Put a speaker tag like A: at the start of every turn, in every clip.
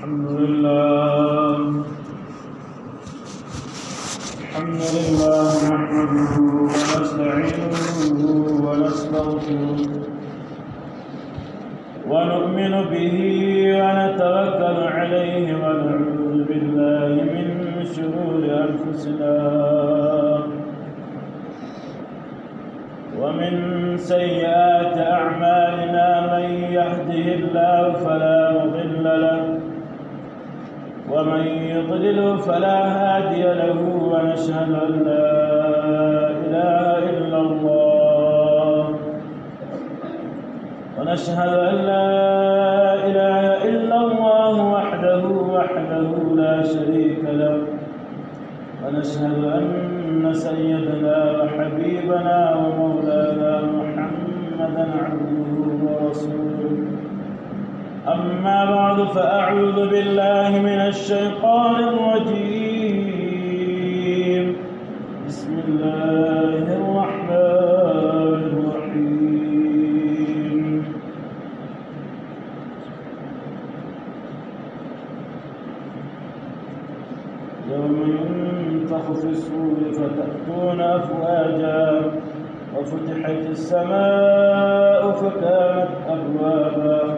A: الحمد لله نحمده ونستعينه ونستغفره ونؤمن به ونتوكل عليه ونعوذ بالله من شرور أنفسنا ومن سيئات أعمالنا من يهده الله فلا مضل له ومن يضلل فلا هادي له ونشهد أن لا إله إلا الله وحده لا شريك له ونشهد أن سيدنا وحبيبنا ومولانا محمدا عبده ورسوله أما بعد فأعوذ بالله من الشيطان الرجيم بسم الله الرحمن الرحيم يوم ينفخ في الصور فتأتون أفواجا وفتحت السماء فكانت أبوابا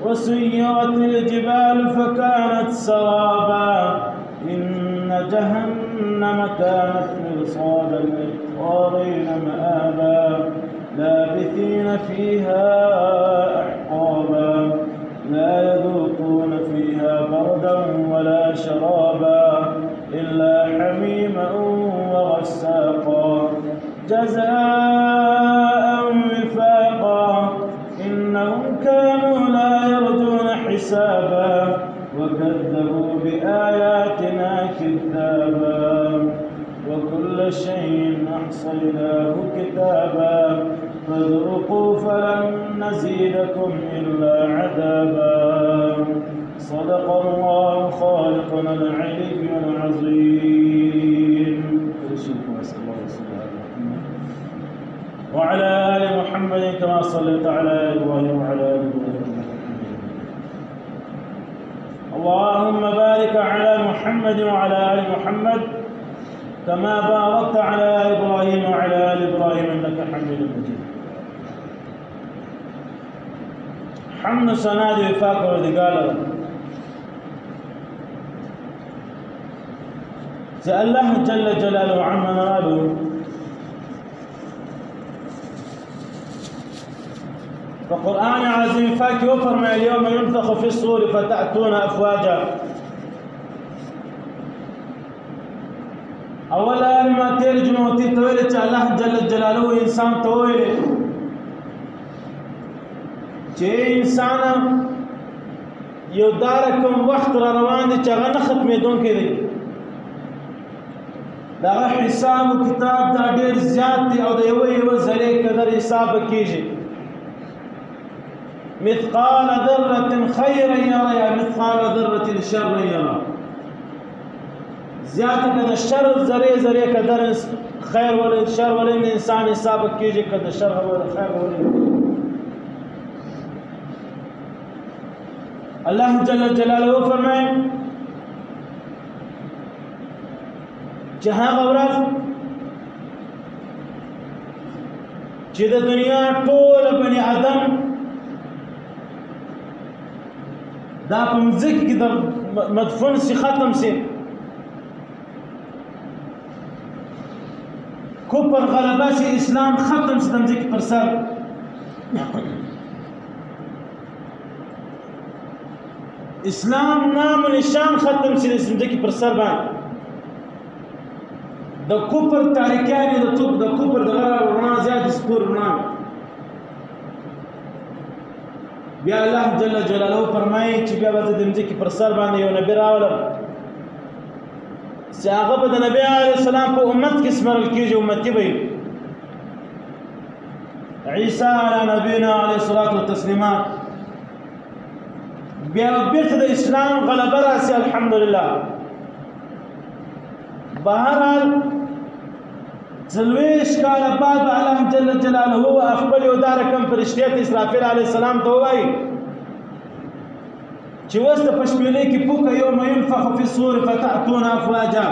A: وسيرت الجبال فكانت سرابا إن جهنم كانت مرصادا للطاغين مآبا لابثين فيها أحقابا لا يذوقون فيها بردا ولا شرابا إلا حميما وغساقا جزاء وفاقا إنهم كانوا لا يرجون حسابا وكذبوا بآياتنا كذابا وكل شيء أحصيناه كتابا فذوقوا فلن نزيدكم إلا عذابا صدق الله خالقنا العلي العظيم وعلى آل محمد كما صليت على إبراهيم وعلى آل إبراهيم اللهم بارك على محمد وعلى آل محمد كما باركت على إبراهيم وعلى آل إبراهيم إنك حميد مجيد حمد سناد وفاق ودقال الله جل جلاله عما نراده فقرآن عظيم فاك وفرما اليوم ينفخ في الصور فتأتون أفواجا أولا لما ترجم وتتولد الله جل جلاله إنسان تويل چه إنسان يوداركم وقت روان دي چغا نختمي دون کې دي دا حساب کتاب دا ډیر زیات دي او د یو ذره قدر حساب کیږي مثقال ذرة خيرا يرى مثقال ذرة شر يرى زیادہ کده شر ذره قدر خیر ولا شر ولا انسان حساب کیږي کده شر ولا خیر ولا الله جل جلاله فرمائے جہاں غورات چې د دنیا ټول بني آدم دا پمزک کی در مدفون سی ختم سی کفر غلبہ سی اسلام ختم سی تمزک پر سر اسلام نام و نشان ختم سی تمزک پر سر بان دا کفر تاریکانی دا کفر دا غرار رنا زیاد سپور رنا بیا الله جل جلاله فرمایي چې بیا به د مځکې پر سر باندې یو نبی راولم چې هغه به د نبی علیه السلام په امت کې سمرل کېږي امتي به عیسی علی نبینا علیه الصلاة والتسلیمات بیا بیرته د اسلام غلبه راسي الحمدلله بهرحال څلوېښت کاله بعد به الله جل جلاله خپل یو دا رقم فرشتې ته اسرافیل علیه السلام ته ووایي چې اوس د په شپېلۍ کې پوکه یوم ينفخ فی الصور فتأتون افواجا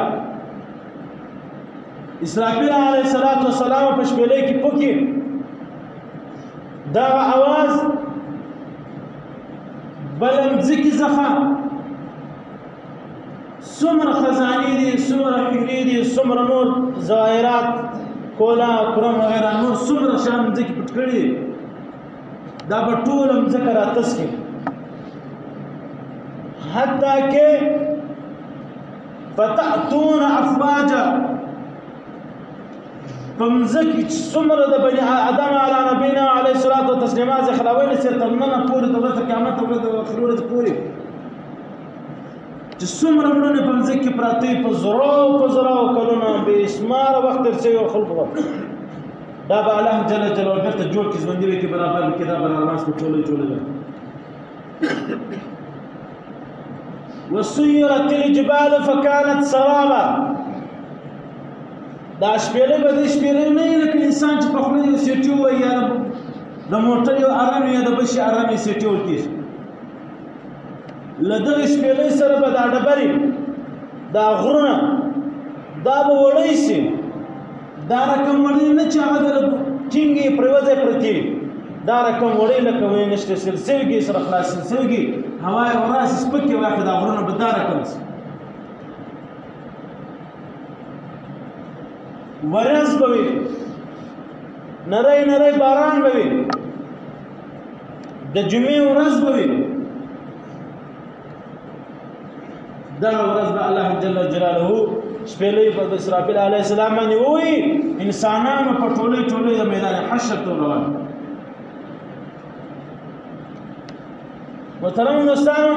A: اسرافیل علیه الصلاة والسلام په شپېلۍ کې پوکي دا اواز بل مځکې څخه څومره خزانې دي څومره حجرې دي څومره نور ظاهرات کولا کرم وغیره نور څومره شیان مځکې پټ کړي دي دا به ټوله مځکه راتس کړي حتی کې فتأتون افواجا فمځکې چې څومره د بني آدم علی نبینا علیه الصلاة والتسلیم خلاوی نسي تر ننه پورې د ورځې قیامت ورځ د آخري ورځې پورې چې څومره مړونه په مځکه کې پراته په زراو کلونه بې شماره وخت تېر شوي او خلکو به دا به الله جل جلاله بېرته جوړ کړي ژوندي وي کې برابر وي کې دا به رامنځ کړي ټوله ده وسيرت الجبال فكانت سرابا دا شپېلۍ به دې شپېلۍ نه وي لکه انسان چې په خوله یې سیټي ووایي یا د موټر یو ارام یا د بل شي ارام یې سیټي ول کېږي له دغې شپېلۍ سره به دا ډبرې دا غرونه دا به وړی شي دا رقم وړی نه چې هغه د ټینګې پرېوځی پرتې دا رقم وړی لکه وایي نشته سلسلګي سره خلاص سلسلګي هوا یې وراسې سپکې واخلي دا غرونه به دا رقم شي ورځ به وي نری باران به وي د جمعې ورځ به وي دغه ورځ به الله جل جلاله شپېلۍ په اسرافیل علیه السلام باندې ووایي انسانانو په ټولۍ د میدان حشر ته روان محترم دوستانو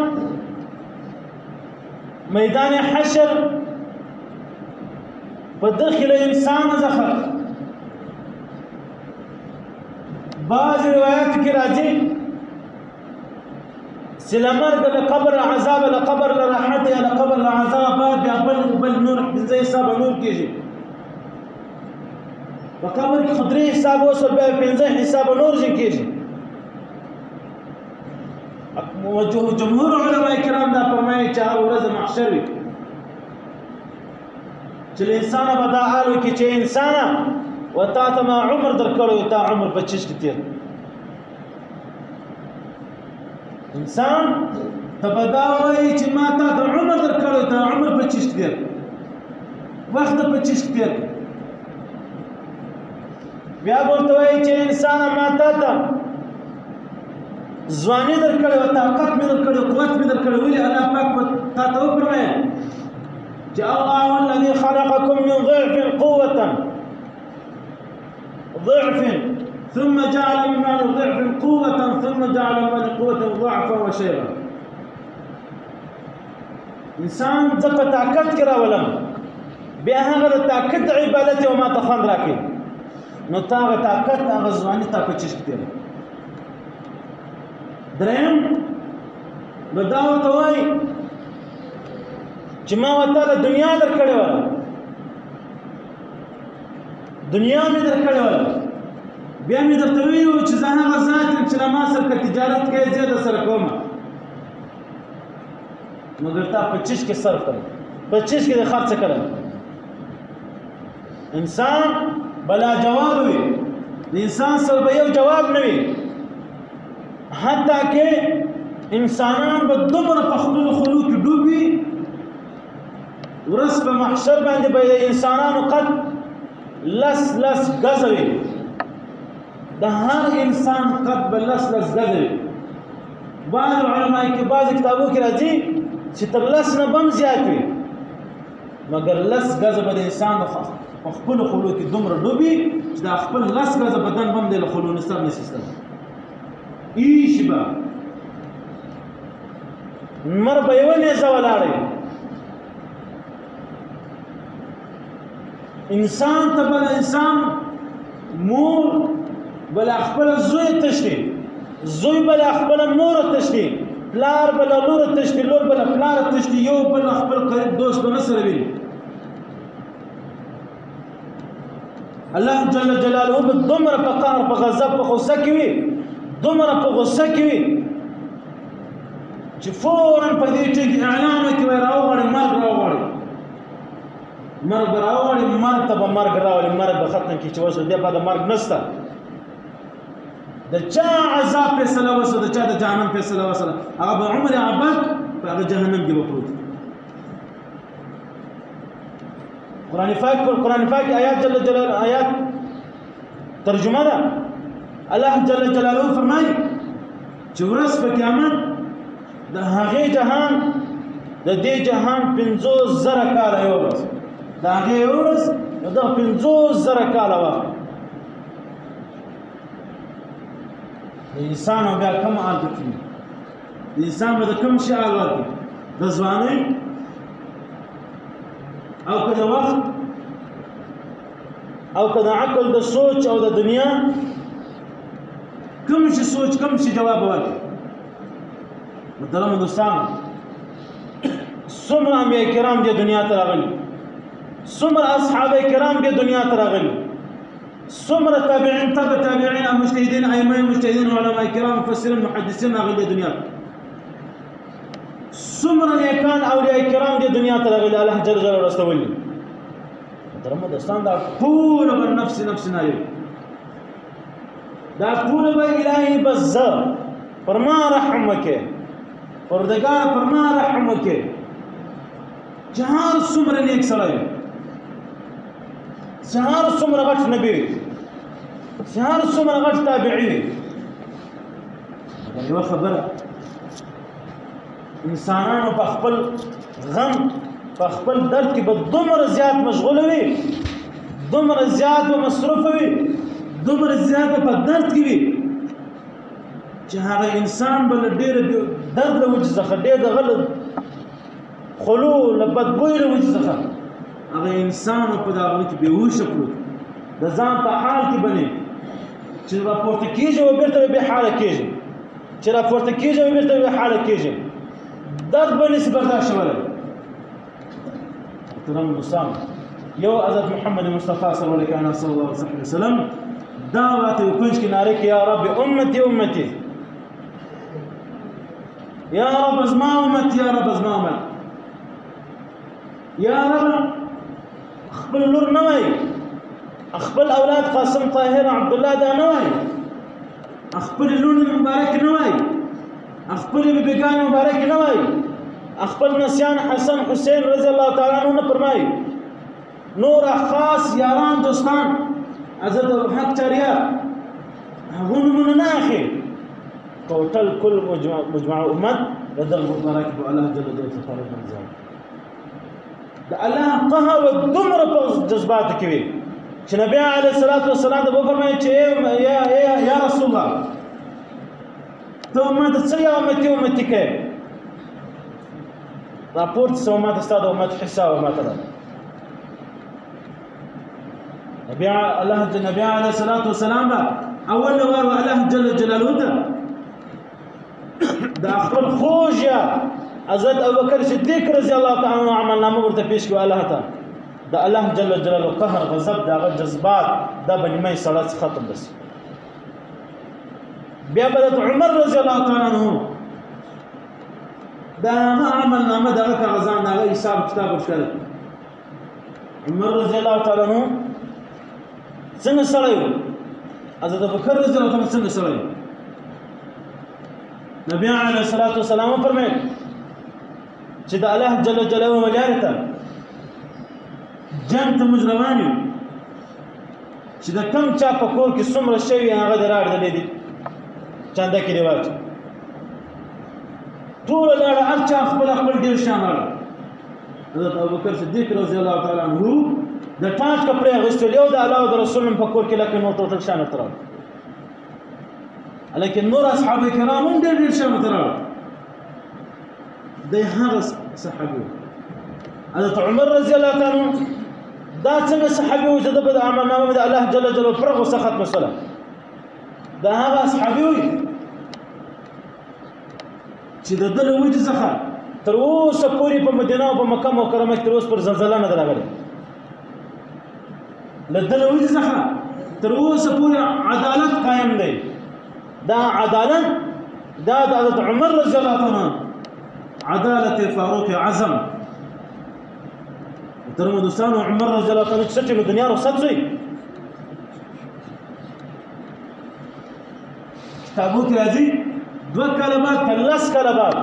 A: میدان حشر په داخل انسان څخه بعض روایات کې راځي سلمرګ له قبر عذاب له قبر له راحت یا له قبر له عذاب بیا بل نور پنځه حساب نور کېږي په قبر کې خدري حساب اوس بیا پنځه حساب نور کېږي جمهور علماء کرام دا فرمایي چې هغه ورځ محشر وي چې انسان به دا حال وکړي چې انسان وتا ته ما عمر درکړی تا عمر 25 کې تیر انسان ته به دا وایي چې ما تا ته عمر درکړی تا عمر 25 کې تیر وخت 25 کې تیر بیا ورته وایي چې انسان ما تا ته ځواني درکړی او طاقت مې درکړی قوت مې درکړی ولې الله پاک تا ته وفرمایل الله الذي خلقكم من ضعف قوة ضعف ثم جعل من بعد ضعف قوة ثم جعل من بعد قوة ضعفا وشيبا انسان ځکه طاقت کې راولم بیا هغه د طاقت عبادت او ما ته خوند راکړي نو تا هغه طاقت هغه ځواني تا په چشت کې دریم نو دا ورته وایي چې ما ورته د دنیا درکړې وه دنیا مې درکړې وه بیا مې درته ویلي وو چې زه هغه ذات یم چې له ما سره که تجارت کوې زه در سره کوم مګر تا 25 کې صرف کړی 25 کې د خرڅ کړی انسان بلا جواب وي د انسان سره به یو جواب نه وي حتی کې انسانان به دومره په خلو کې ډوب وي ورځ په محشر باندې به انسانانو قد لس غزه وي د هر انسان قد به لس غزه وي بعض علماء کې بعض کتابو کې راځي چې تر لس نه بم زیات وي مګر لس غزه به د انسان په خپل خلو کې دومره ډوبي چې د خپل لس غزه بدن بم د خلو نسب نه سیستم ایشبا مر به یو نه زولاړي انسان ته بل انسان مور بل خپل زوی تشتي زوی بل خپل مور تشتي پلار بل لور تشتي لور بل پلار تشتي یو بل خپل قریب دوست به سره وي الله جل جلاله بدمر په قهر په غضب په غصه کې وي دومره په غصه کې وي چې فوراً په دې ټکي اعلان وکړي وایي راوغواړي مرګ راوغواړي مرګ به راوغواړي مرګ ته به مرګ راولي مرګ به ختم کړي چې اوس بیا به د مرګ نشته د چا عذاب فیصله وشوه د چا د جهنم فیصله وشوه هغه به عمر ابد په هغه جهنم کې به پروت قرآن پاک آیات جل جلاله آیات ترجمه ده الله جل جلاله فرمایي چې ورځ په قیامت د هغې جهان د دې جهان 50,000 کاله یو ورځ د هغې یو ورځ د دغه 50,000 کاله وخت د انسان بیا کم حال کې د انسان به د کوم شي حال ورکړي د ځوانۍ او که د وخت او که د عقل د سوچ او د دنیا کوم شي سوچ کوم شي جواب ورکړي محترم دوستان څومره انبیاء کرام دې دنیا ته راغلي څومره اصحاب کرام دې دنیا ته راغلي څومره تابعین تبع تابعین مجتهدین ائمه مجتهدین علماء کرام مفسرین محدثین راغلي دنیا څومره نیکان اولیاء کرام دې دنیا ته راغلي الله جل جلاله رسولي محترم دوستان دا ټول به نفس نه یو دا ټول به الهي بس پر ما رحم وکړي پروردگار پر ما رحم وکړي چې هر څومره نیک سړی چې هر څومره غټ نبی چې هر څومره غټ تابعي یوه خبره انسانانو په خپل غم په خپل درد کې به دومره زیات مشغوله وي دومره زیات به مصروفه وي دومره زیات په درد کې وي چې هغه انسان به له ډېره درد له وجې څخه ډېر د غله خلو له بدبوی له وجې څخه هغه انسان په دغه کې بېهوشه پروت د ځان په حال کې بني چې راپورته کېږي او بېرته بې حاله کېږي چې راپورته کېږي او بېرته بې حاله کېږي درد به نشي برداشت کولی محترم دوستان یو حضرت محمد مصطفی صلی الله علیه وسلم دا راته یو کنج کې ناره کې یا رب امتي امتي یا رب زما امت یا رب زما امت یا رب خپل لور نه وای خپل اولاد قاسم طاهر عبد الله دا نه وای خپل لون مبارک نه وای خپل بیگان مبارک نه وای خپل نسیان حسن حسین رضی الله تعالی عنہ فرمای نور خاص یاران دوستان حضرت حق چاریا هغه من نه اخی ټوټل کل مجمع امت بدل مبارک به الله جل جلاله تعالی منځه د الله قهر او دمر په جذبات کې وي چې نبی علیه الصلاۃ والسلام د فرمایي چې یا رسول الله ته امت څه یا امت کې راپورت سو امت استاد امت حساب امت ده نبی علیه الصلاۃ والسلام اول ور الله جل جلاله ته دا خپل خوږ حضرت ابوبکر صدیق رضی الله تعالی عنہ عملنامه ورته پیش کړه الله ته د الله جل جلاله قهر غضب دغه جذبات د بنیمه سړی ختم بس بیا حضرت عمر رضی الله تعالی عنہ دا عملنامه دغه کاغذان دغه حساب کتاب وکړ عمر رضی الله تعالی عنہ څنګه سړی حضرت ابوبکر رضی الله تعالی عنہ څنګه سړی نبی علیه الصلاۃ والسلام فرمایي چې د الله جل جلاله ولیان ته جنگ ته مجرمان یو چې د کم چا په کور کې څومره شی وي هغه د راړدلې دي چانده کې رواج ټول لاړه هر چا خپل ډېر شان راړه حضرت ابوبکر صدیق رضی الله تعالی عنہ د ټاټ کپړې اغوستل یو د الله او د رسول په کور کې لکه نو ټوټل شان تر لیکن نور اصحاب کرام هم ډېر شان تر د هغه صحابي حضرت عمر رضی الله تعالی عنہ دا څنګه صحابي و چې د عملنامه د الله جل جلاله فرغ وسخت مسله دا هغه صحابي و چې د دل وجه څخه تر اوسه پورې په مدینه او په مکه مکرمه کې تر اوسه پر زلزلہ نه راغله له دل وجه څخه تر اوسه پورې عدالت قائم دی دا عدالت دا د حضرت عمر رضی الله عنه عدالت فاروق اعظم محترم دوستانو عمر رضی الله تعالی څخه چې دنیا رخصت شي کتابو کې راځي 2 کاله بعد کلس کاله بعد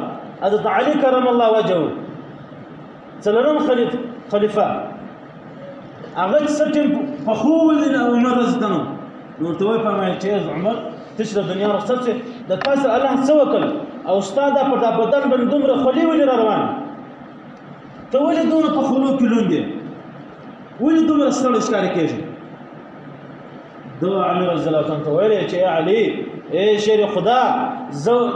A: حضرت علي کرم الله وجهه څلورم خلیفہ هغه څټم په خول عمر رضی الله عنه نو ته وایي فرمایي چې عمر تشره دنیا رخصت شي د تاسو الله څه وکړ او استاد په بدن باندې دومره خولي ولې روان ته ولې دومره په خولو کې لوندې ولې دومره ستړی ښکارې کېږي دو علي رضی الله عنه ته ویل چې علي اے شیر خدا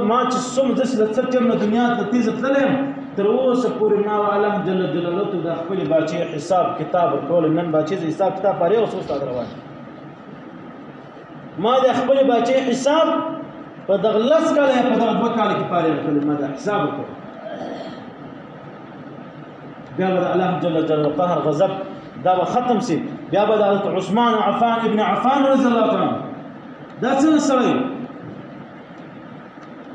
A: ما چې څوم داسې د څه ټیم نه دنیا ته تیزه تللی یم تر اوسه پورې ما الله جل جلاله د خپلې باچې حساب کتاب ورکولی نن باچې زه حساب کتاب پارې اوس استاد روان ما د خپلې باچې حساب په دغه 10 کاله یا په دغه 2 کاله کې پارې ورکولی ما د حساب وکړ بیا به د الله جل جلاله قهر غضب دا به ختم سي بیا به د حضرت عثمان عفان ابن عفان رضی الله عنه دا څنګه سړی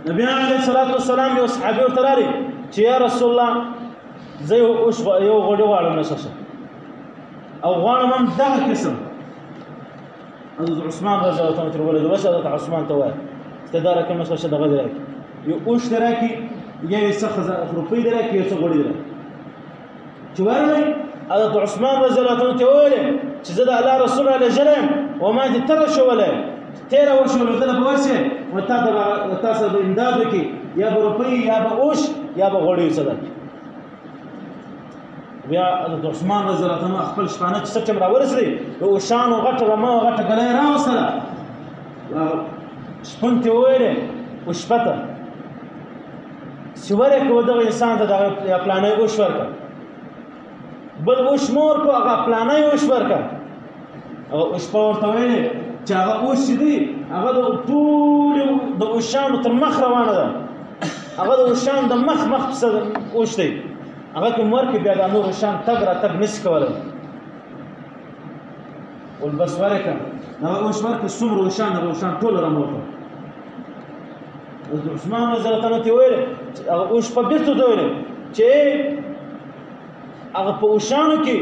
A: نبی علیه الصلاۃ والسلام یو صحابي ورته راغی چې یا رسول الله زه یو غوډه غواړم نشم او غواړم هم دغه قسم حضرت عثمان رضی الله عنه ولې د حضرت عثمان ته وایي استداره کوم څه شه دغه درک یو اوش دراکي یا یو څه روپۍ دراکي یو څه غوډه دراکي چې ورغی حضرت عثمان رضی الله عنه ته ویل چې زه د الله رسول علیه جلم و ما دې تر شو ولا تیرا وشو دل په ورشه و تاسو د امداد وکي یا به روپۍ یا به اوش یا به غوړی صدق بیا حضرت عثمان رضی الله عنه خپل شپانه چې څه را ورسېږي او شان او غټه رمه او غټه ګلای راوسله شپنته ویلې او شپته سوره کو دغه انسان ته دغه پلانې اوش ورکړه بل اوش مور کو هغه پلانې اوش ورکړه او اوش په ورته ویلې چې هغه اوش دی هغه د ټول د اوشانو تر مخ روانه ده هغه د اوشان د مخ څخه اوش دی هغه کوم ورکه بیا د نور اوشان تګ را تګ نس کوله ول بس ورکه هغه اوش ورکه څومره اوشان د اوشان ټول راموته عثمان رضی الله عنه ته ویل هغه اوش په بیرته دوی چې هغه په اوشانو کې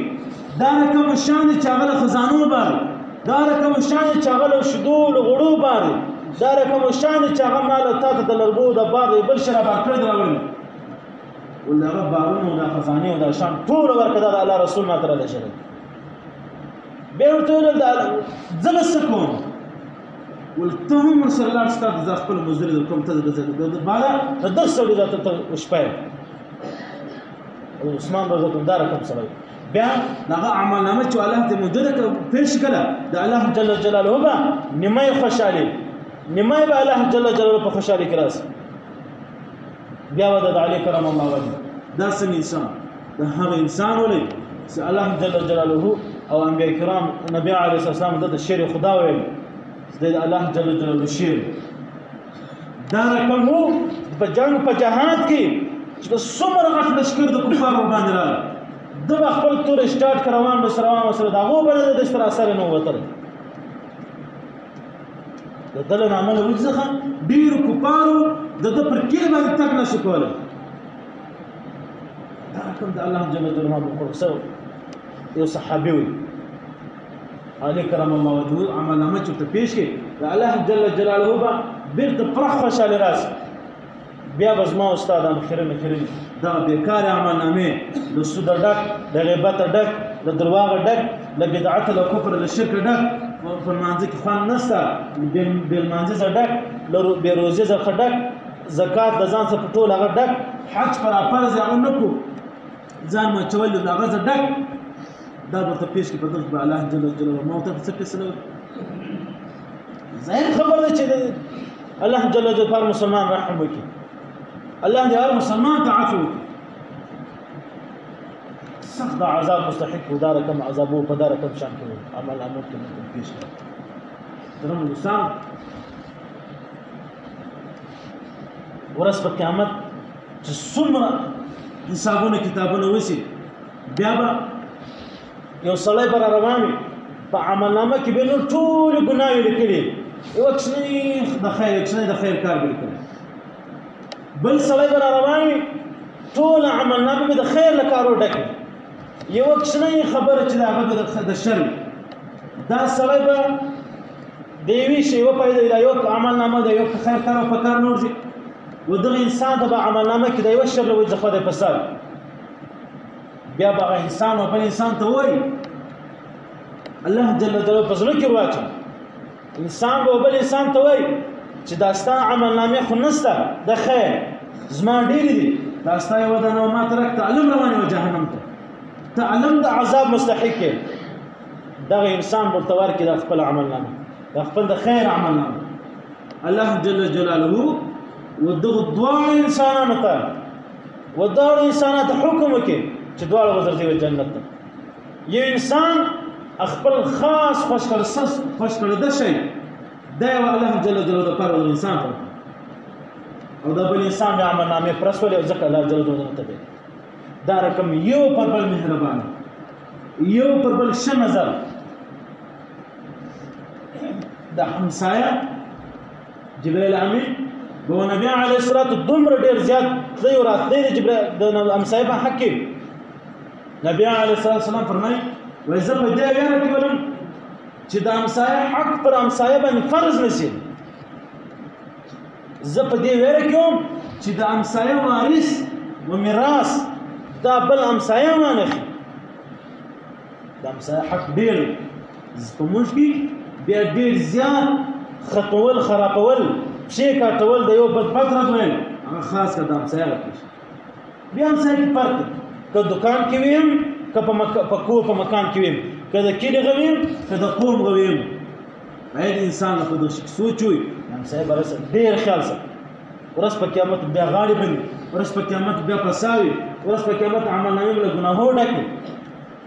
A: دا کوم شان چې هغه خزانو بار دا رقم شان چې هغه شدول غړو بار دا رقم شان چې هغه مال ته د لرګو د بار بل شرا بار کړی راوړل ول هغه بارونو د خزانه او د شان ټول ورکړه د الله رسول ما تعالی شری به ورته ول د زلسکون ولتهم صلی الله علیه وسلم د خپل مزدور کوم ته د بالا د درس ولې ته شپه عثمان رضی الله عنه رقم سره بیا دغه عملنامه چې الله ته موجوده پیش کړه د الله جل جلاله به نیمه خوشالي نیمه به الله جل جلاله په خوشالي کې راځي بیا د علی کرم الله وجه دا څنګه انسان د هغه انسان ولې چې الله جل جلاله او انبیاء کرام نبی علیه السلام د شر خدا ویل د الله جل جلاله شر دا رقم وو په جنگ په جهاد کې چې څومره غټ لشکر د کفارو باندې راغی د خپل تور سٹارټ کروان به سره داغو باندې د ستر اثر نه وتر د دل عمل وځخه ډیر کفارو د پر کې باندې تک نشو کوله دا کوم د الله جل جلاله په قرسو یو صحابي وي علي کرم الله وجهه عملنامه چې ته پیش کې د الله جل جلاله به بیرته پرخ خوشاله راځي بیا بزما استادان خیرن دا بیکار عملنامه د سود ډک د غیبت ډک د درواغ ډک د بدعت او کفر او شرک ډک په مانځ کې خوان نشته بل مانځ ډک د بیروزي ځخه ډک زکات د ځان څخه ټول هغه ډک حج پر فرض هغه نکو ځان ما چول د هغه ډک دا ورته پیش کې په دغه الله جل جلاله موت څه کسره زين خبر ده چې الله جل جلاله پر مسلمان رحم وکړي الله دې هر مسلمان ته عفو سخت عذاب مستحق ودار كم عذابه فدار كم شان كله عمل ممكن پیش کړه درم انسان ورځ په قیامت چې څومره حسابونه کتابونه وسی بیا به یو سړی پر رواني په عملنامه کې به نو ټول ګناه لیکلي یو څه د خیر کار لیکلي بل سړی پر رواني ټول عملنامې به د خیر له کارو ډکې یوه کوچنۍ خبره چې د هغه د شر دا سړی به د یوې شی وپیدا دا یو عملنامه د یو خیر کار او په کار نور شي و دغه انسان ته به عملنامه کې د یوه شر له وجې خدای فساد بیا به هغه انسان او بل انسان ته وایي الله جل جلاله په زړه کې واچوي انسان به بل انسان ته وایي چې دا ستا عملنامې خو نشته د خیر زما ډېرې دي دا ستا یوه دانه و ما ترک تعلم روانې وه جهنم ته تعلم د عذاب مستحق یې دغه انسان ورته ورکړي دا خپل عملنامه دا خپل د خیر عملنامه الله جل جلاله و دغه دواړو انسانانو ته حکم وکړي چې دواړه وځي جنت ته یو انسان خپل خاص خوش کړه شي دا یو الله جل جلاله د پاره انسان ته او دا بل انسان د عملنامې پرسولې او ځکه الله جل جلاله ته دا رقم یو پر بل مهربان یو پر بل ښه نظر د همسایه جبرائیل امین به نبی علیه الصلاة دومره ډېر زیات تللی و راتلی د همسایه په حق کې نبی علیه السلام فرمایي وایي زه په دې ویره کې ولم چې د همسایه حق پر همسایه باندې فرض نه شي زه په دې ویره کې وم چې د همسایه وارث و میراث دا بل همسایه وانخلي د همسایه حق ډېر په موږ کې بیا ډېر زیات ختمول خرابول پښې کاټول د یو بدبخت رد ویل هغه خاص که د همسایه غږ بیا همسایه کې فرق دی که دکان کې ویم که په کور په مکان کې ویم که د کلي غ ویم که د قوم غ ویم باید انسان په دغه شي سوچ وي همسایه به ډېر خیال ساتي ورځ په قیامت بیا غاړې بندي ورځ په قیامت بیا پساوي ورځ په قیامت عملنامې له ګناهو ډکې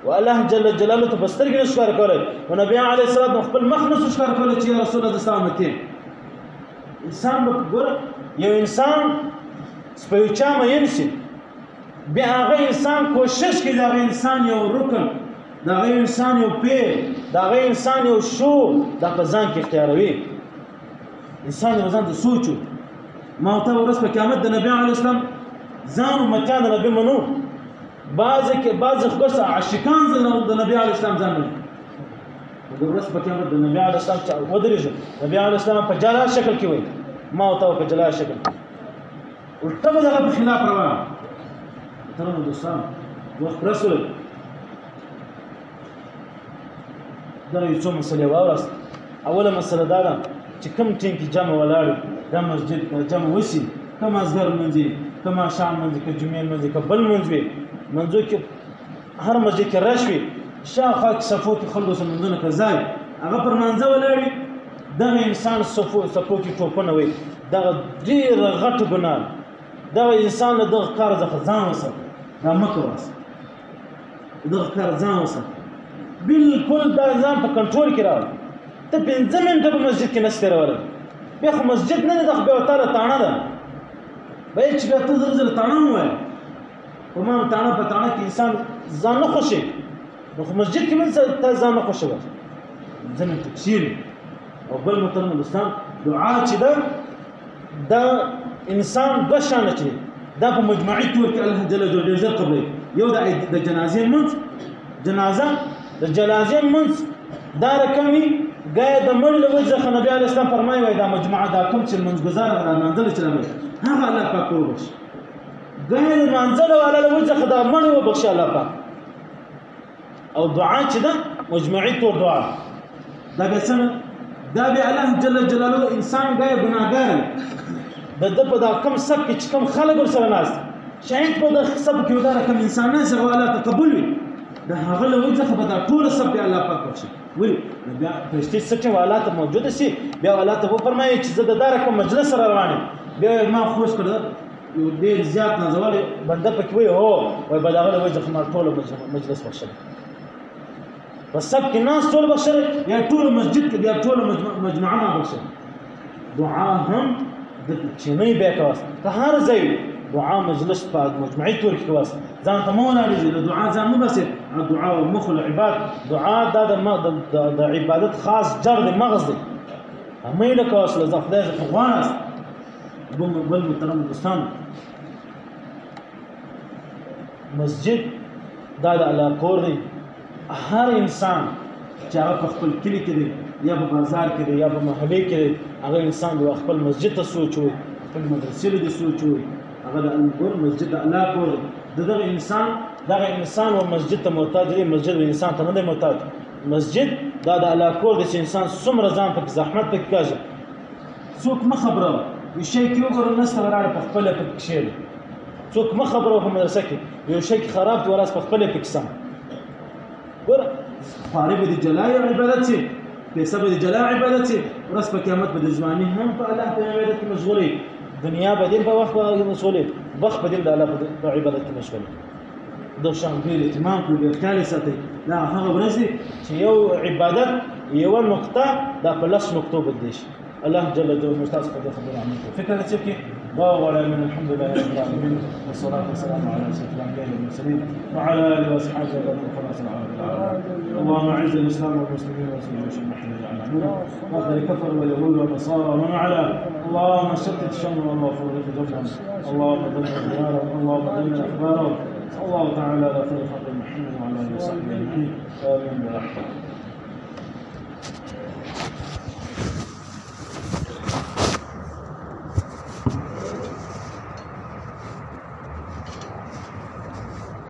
A: و الله جل جلاله ته په سترګې نه ښکاره کولی و نبي علیه السلام خپل مخ نه شو ښکاره کولی چې یا رسول الله زه ستا امت یم انسان به ګوره یو انسان په یو چا مین شي بیا هغه انسان کوشش کوي د هغه انسان یو رکن د هغه انسان یو پیر د هغه انسان یو شو دا په ځان کې اختیاروي انسان یو ځان ته سوچ ما ته ورځ په قیامت د نبي علیه السلام ځان امتیان د نبي منو بعض خبرس عاشقان د نبی علیه السلام ځان منو مګر ورځ په قیامت د نبی علیه السلام ودرېږو نبی علیه السلام په جلا شکل کې وایي ما ورته په جلا شکل کې الټه به دغه په خلاف روان محترمو دوستان وخت رسول دغه یو څو مسلې واوراست اوله مسله دا ده چې کوم ټیم کې جمع ولاړ دا مسجد جمع وشي که مازدیګر لمونځ وي که ماښام لمونځ وي که جمعې لمونځ وي که بل لمونځ وي منځو کې هر مسجد کې رش وي شاوخوا کې صفو کې خلکو سره لمونځونه که ځای هغه پر مانځه ولاړ وي دغه انسان صفو کې ټوپونه وي دغه ډېره غټه ګناه دغه انسان له دغه کار څخه ځان وساتي دا مه کوه دغه کار ځان وساتي بالکل دا ځان په کنټرول کې راوړه ته 5 منټه په مسجد کې نشې تېرولی بیا خو مسجد نه دی دا خو بیا ورته تاڼه ده باید چې بیا ته زر تاڼه ووایه په ما تاڼه په تاڼه کې انسان ځان نه خوښوي نو خو مسجد کې مې ته ځان نه خوښوه ځینې تکشیر او بل محترم دوستان دعا چې ده دا انسان دوه شانه چې دا په مجموعي طور کې الله جل جلاله ډېر ژر قبلوي یو د جنازې لمونځ جنازه د جنازې لمونځ دا رقم وي ګایه د مړي له وجې څخه نبي علیه السلام فرمایي وایي دا مجموعه دا کوم چې لمونځګزار رانانځلي چې راغلی هغه الله پاک وبخښي ګایه د لمانځلو والا له وجې څخه دا مړی وبخښي الله پاک او دعا چې ده مجموعي طور دعا دا بیا څنګه دا بیا الله جل جلاله انسان ګایه ګناهګار د ده په دا کم سب کې چې کم خلک ورسره ناست شاید په د سب کې دا رقم انسان نه چې الله تقبل وي د هغه له وجې څخه به دا ټوله سب بیا الله پاک بخښي ولې بیا فرشتې څه چې والا ته موجوده شي بیا والا ته وفرمایي چې زه د دا رقم مجلس سره روان یم بیا ما خوش کړه یو ډېر زیات نازولی بنده پکې وایي هو وایي به د هغه له وجې څخه ما ټوله مجلس بخښلی په سب کې ناست ټول بخښلی یا ټوله مسجد کې بیا ټوله مجموعه ما بخښلی دعا هم د چینۍ بیا کوس که هر ځای دعا مجلس په مجموعي طور کې کوس ځان ته مه ولاړېږي د دعا ځان مه بسې دعا مخ العباد دعا دا د عبادت خاص جر دی مغز دی همه یې له کوس له خدای څخه غواړاست بل محترم دوستان مسجد دا د الله کور دی. هر انسان چې هغه په خپل کلي کې دی یا په بازار کې دی یا په محلې کې دی، هغه انسان به خپل مسجد ته سوچ وي، خپل مدرسې ته سوچ وي. هغه د الله مسجد د الله کور دی. دغه انسان و مسجد ته محتاج دی، مسجد و انسان ته نه دی محتاج. مسجد دا د الله کور دی چې انسان څومره ځان پکې زحمت پکې کاږي. څوک مه خبره یو شی کې وګوره نسته ولاړه په خپله پکې کښېږي. څوک مه خبره په مدرسه کې یو شی کې خراب دی ولاس په خپله پکې سم. ګوره خواري به د جلا عبادت شي، پیسه به د جلا عبادت شي، ورځ په قیامت به د ځواني هم په الله په عبادت کې مشغولې، دنیا به دې په وخت باندې مشغولې، وخت به دې د الله په عبادت کې مشغولې. د شان ډېر اهتمام کړو، ډېر خیال یې ساتئ. دا هغه ورځ دی چې یو عبادت یوه نقطه دا په 10 نقطو بدلی شي. الله جل جلاله مستعصي په دې خبره عمل کوي. فکر چې کې دا ولا من الحمد لله رب العالمين والصلاه والسلام على سيد الانبياء والمرسلين وعلى اله واصحابه ومن خلص العالم. اللهم اعز الاسلام والمسلمين وانصر الموحدين على نورك واخذ الكفر واليهود والنصارى ومن على. اللهم شتت شمل الله وفرق جمعهم، اللهم دمر ديارهم، اللهم دمر اخبارهم. الله تعالى على خير خلق محمد وعلى اله وصحبه اجمعين. امين برحمتك.